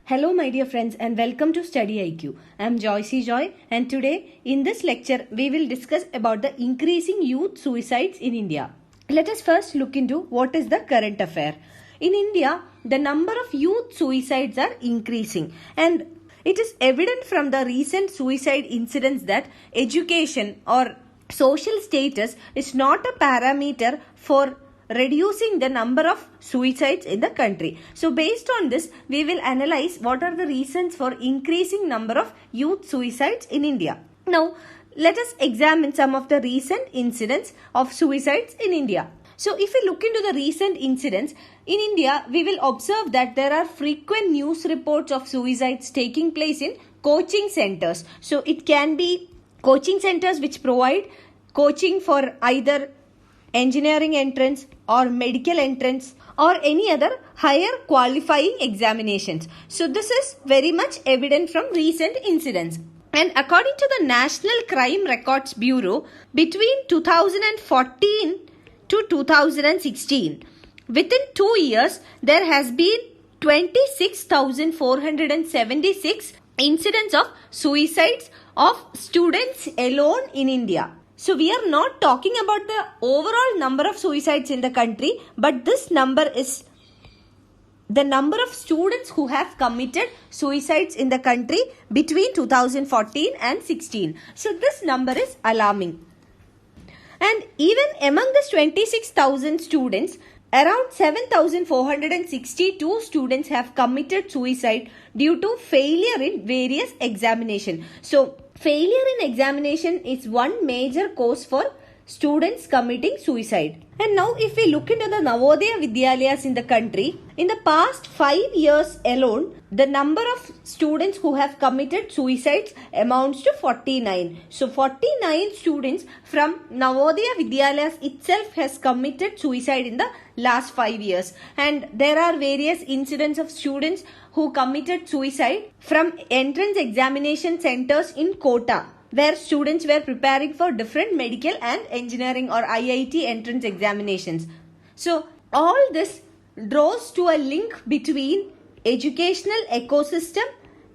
Hello my dear friends and welcome to Study IQ. I am Joycey Joy and today in this lecture we will discuss about the increasing youth suicides in India. Let us first look into what is the current affair. In India, the number of youth suicides are increasing and it is evident from the recent suicide incidents that education or social status is not a parameter for reducing the number of suicides in the country. So based on this, we will analyze what are the reasons for increasing number of youth suicides in India. Now, let us examine some of the recent incidents of suicides in India. So if we look into the recent incidents in India, we will observe that there are frequent news reports of suicides taking place in coaching centers. So it can be coaching centers which provide coaching for either engineering entrance or medical entrance or any other higher qualifying examinations. So this is very much evident from recent incidents. And according to the National Crime Records Bureau, between 2014 to 2016, within 2 years, there has been 26,476 incidents of suicides of students alone in India. So we are not talking about the overall number of suicides in the country, but this number is the number of students who have committed suicides in the country between 2014 and 16. So this number is alarming. And even among the 26,000 students, around 7,462 students have committed suicide due to failure in various examinations. So failure in examination is one major cause for students committing suicide. And now if we look into the Navodaya Vidyalayas in the country, in the past 5 years alone, the number of students who have committed suicides amounts to 49. So 49 students from Navodaya Vidyalayas itself has committed suicide in the last 5 years. And there are various incidents of students who committed suicide from entrance examination centers in Kota, where students were preparing for different medical and engineering or IIT entrance examinations. So all this draws to a link between educational ecosystem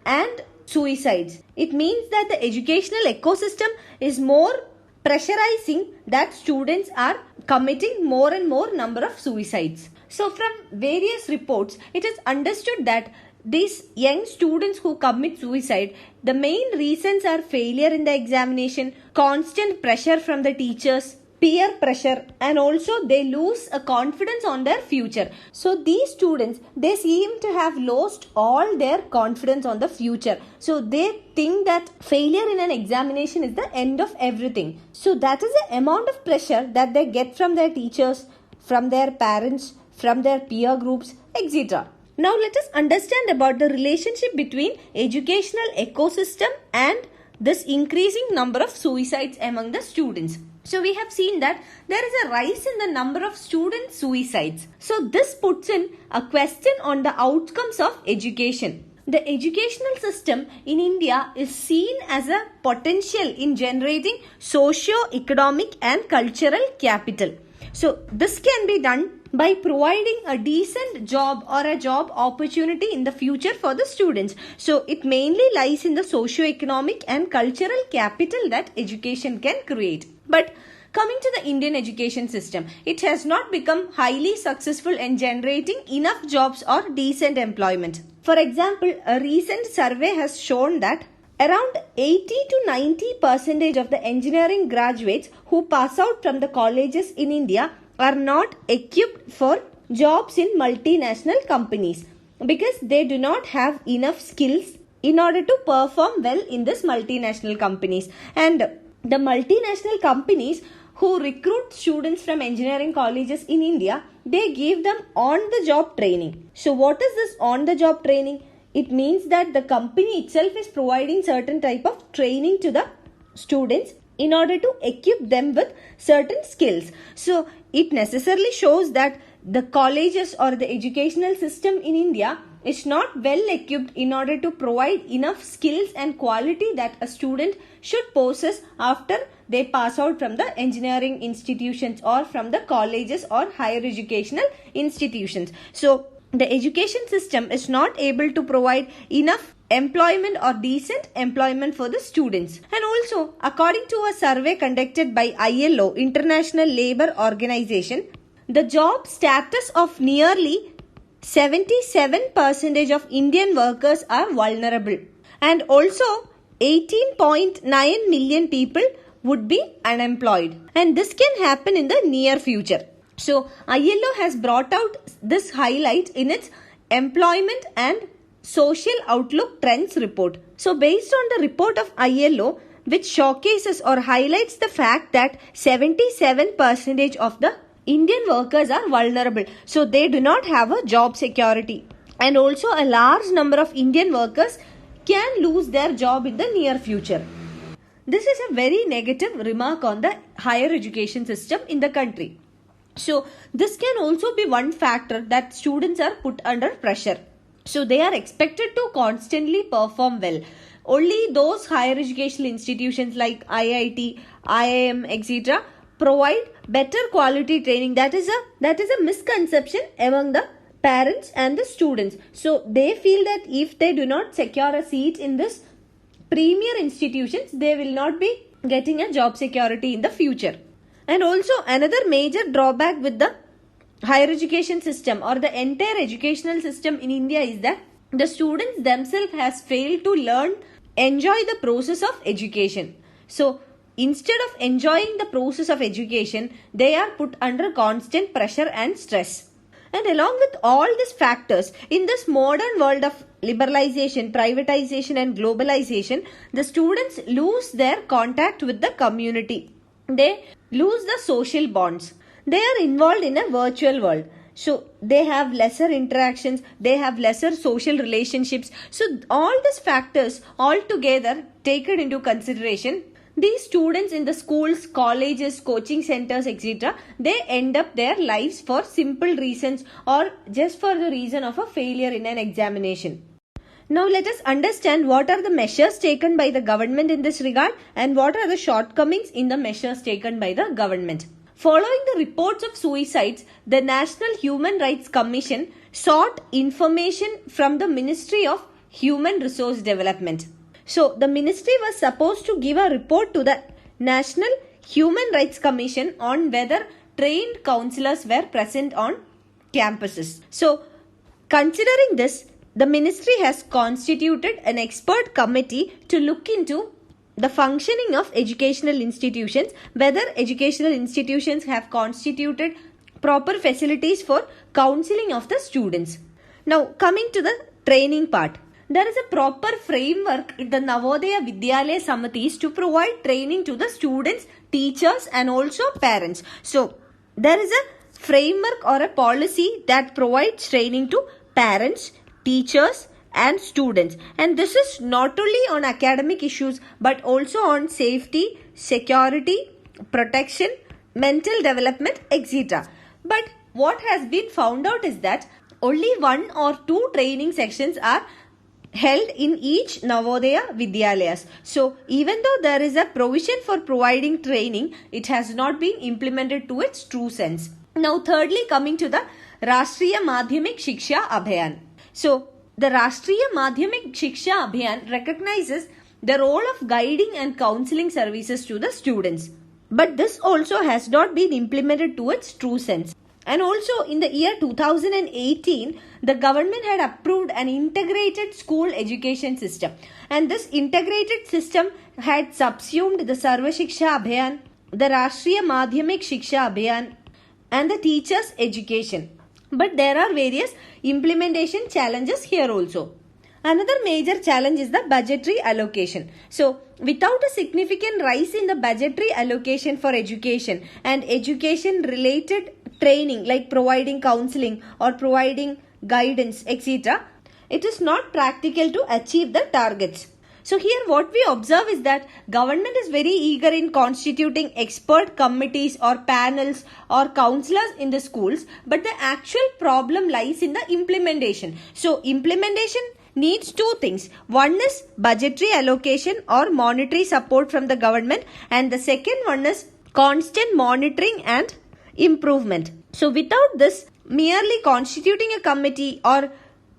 and suicides. It means that the educational ecosystem is more pressurizing that students are committing more and more number of suicides. So from various reports, it is understood that these young students who commit suicide, the main reasons are failure in the examination, constant pressure from the teachers, peer pressure, and also they lose a confidence on their future. So these students, they seem to have lost all their confidence on the future. So they think that failure in an examination is the end of everything. So that is the amount of pressure that they get from their teachers, from their parents, from their peer groups, etc. Now let us understand about the relationship between educational ecosystem and this increasing number of suicides among the students. So we have seen that there is a rise in the number of student suicides. So this puts in a question on the outcomes of education. The educational system in India is seen as a potential in generating socio-economic and cultural capital. So this can be done by providing a decent job or a job opportunity in the future for the students. So it mainly lies in the socio-economic and cultural capital that education can create. But coming to the Indian education system, it has not become highly successful in generating enough jobs or decent employment. For example, a recent survey has shown that around 80 to 90% of the engineering graduates who pass out from the colleges in India are not equipped for jobs in multinational companies because they do not have enough skills in order to perform well in this multinational companies. And the multinational companies who recruit students from engineering colleges in India, they give them on-the-job training. So what is this on-the-job training? It means that the company itself is providing certain type of training to the students in order to equip them with certain skills. So it necessarily shows that the colleges or the educational system in India is not well equipped in order to provide enough skills and quality that a student should possess after they pass out from the engineering institutions or from the colleges or higher educational institutions. So the education system is not able to provide enough employment or decent employment for the students. And also, according to a survey conducted by ILO, International Labour Organization, the job status of nearly 77% of Indian workers are vulnerable, and also 18.9 million people would be unemployed, and this can happen in the near future. So ILO has brought out this highlight in its employment and social outlook trends report. So based on the report of ILO, which showcases or highlights the fact that 77% of the Indian workers are vulnerable, so they do not have a job security, and also a large number of Indian workers can lose their job in the near future. This is a very negative remark on the higher education system in the country. So this can also be one factor that students are put under pressure. So they are expected to constantly perform well. Only those higher educational institutions like IIT, IIM, etc. provide better quality training. That is a misconception among the parents and the students. So they feel that if they do not secure a seat in this premier institutions, they will not be getting a job security in the future. And also another major drawback with the higher education system or the entire educational system in India is that the students themselves has failed to enjoy the process of education. So instead of enjoying the process of education, they are put under constant pressure and stress. And along with all these factors, in this modern world of liberalization, privatization and globalization, the students lose their contact with the community. They lose the social bonds. They are involved in a virtual world. So they have lesser interactions, they have lesser social relationships. So all these factors all together taken into consideration, these students in the schools, colleges, coaching centers, etc., they end up their lives for simple reasons or just for the reason of a failure in an examination. Now let us understand what are the measures taken by the government in this regard and what are the shortcomings in the measures taken by the government. Following the reports of suicides, the National Human Rights Commission sought information from the Ministry of Human Resource Development. So the ministry was supposed to give a report to the National Human Rights Commission on whether trained counselors were present on campuses. So considering this, the ministry has constituted an expert committee to look into the functioning of educational institutions, whether educational institutions have constituted proper facilities for counseling of the students. Now coming to the training part. There is a proper framework in the Navodaya Vidyalaya Samitis to provide training to the students, teachers and also parents. So there is a framework or a policy that provides training to parents, teachers and students, and this is not only on academic issues but also on safety, security, protection, mental development, etc. But what has been found out is that only 1 or 2 training sections are held in each Navodaya Vidyalayas. So even though there is a provision for providing training, it has not been implemented to its true sense. Now thirdly, coming to the Rashtriya Madhyamik Shiksha Abhiyan. So the Rashtriya Madhyamik Shiksha Abhiyan recognizes the role of guiding and counseling services to the students. But this also has not been implemented to its true sense. And also in the year 2018, the government had approved an integrated school education system. And this integrated system had subsumed the Sarva Shiksha Abhiyan, the Rashtriya Madhyamik Shiksha Abhiyan and the teachers' education. But there are various implementation challenges here also. Another major challenge is the budgetary allocation. So, without a significant rise in the budgetary allocation for education and education related training like providing counseling or providing guidance, etc., it is not practical to achieve the targets. So here what we observe is that government is very eager in constituting expert committees or panels or counselors in the schools, but the actual problem lies in the implementation. So implementation needs 2 things. One is budgetary allocation or monetary support from the government, and the second one is constant monitoring and improvement. So without this merely constituting a committee or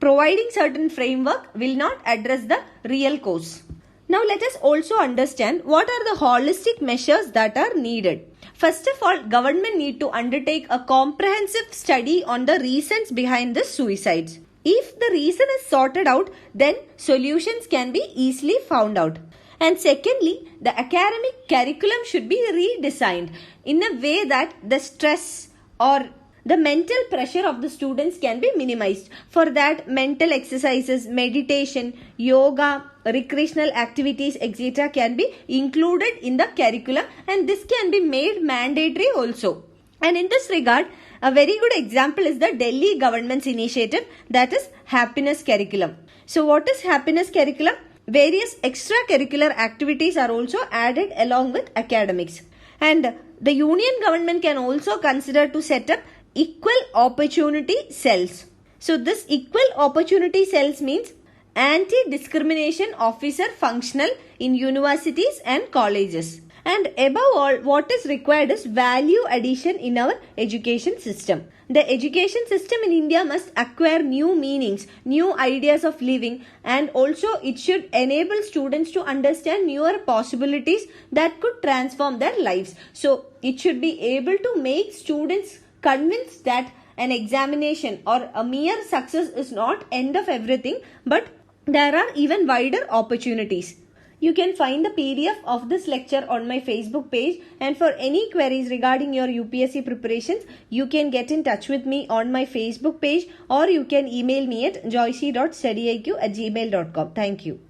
providing certain framework will not address the real cause. Now let us also understand what are the holistic measures that are needed. First of all, government need to undertake a comprehensive study on the reasons behind the suicides. If the reason is sorted out, then solutions can be easily found out. And secondly, the academic curriculum should be redesigned in a way that the stress or the mental pressure of the students can be minimized. For that, mental exercises, meditation, yoga, recreational activities, etc. can be included in the curriculum, and this can be made mandatory also. And in this regard, a very good example is the Delhi government's initiative, that is happiness curriculum. So what is happiness curriculum? Various extracurricular activities are also added along with academics. And the union government can also consider to set up equal opportunity cells. So this equal opportunity cells means anti-discrimination officer functional in universities and colleges. And above all, what is required is value addition in our education system. The education system in India must acquire new meanings, new ideas of living, and also it should enable students to understand newer possibilities that could transform their lives. So it should be able to make students convinced that an examination or a mere success is not end of everything, but there are even wider opportunities. You can find the PDF of this lecture on my Facebook page, and for any queries regarding your UPSC preparations, you can get in touch with me on my Facebook page, or you can email me at joyce.studyiq@gmail.com. Thank you.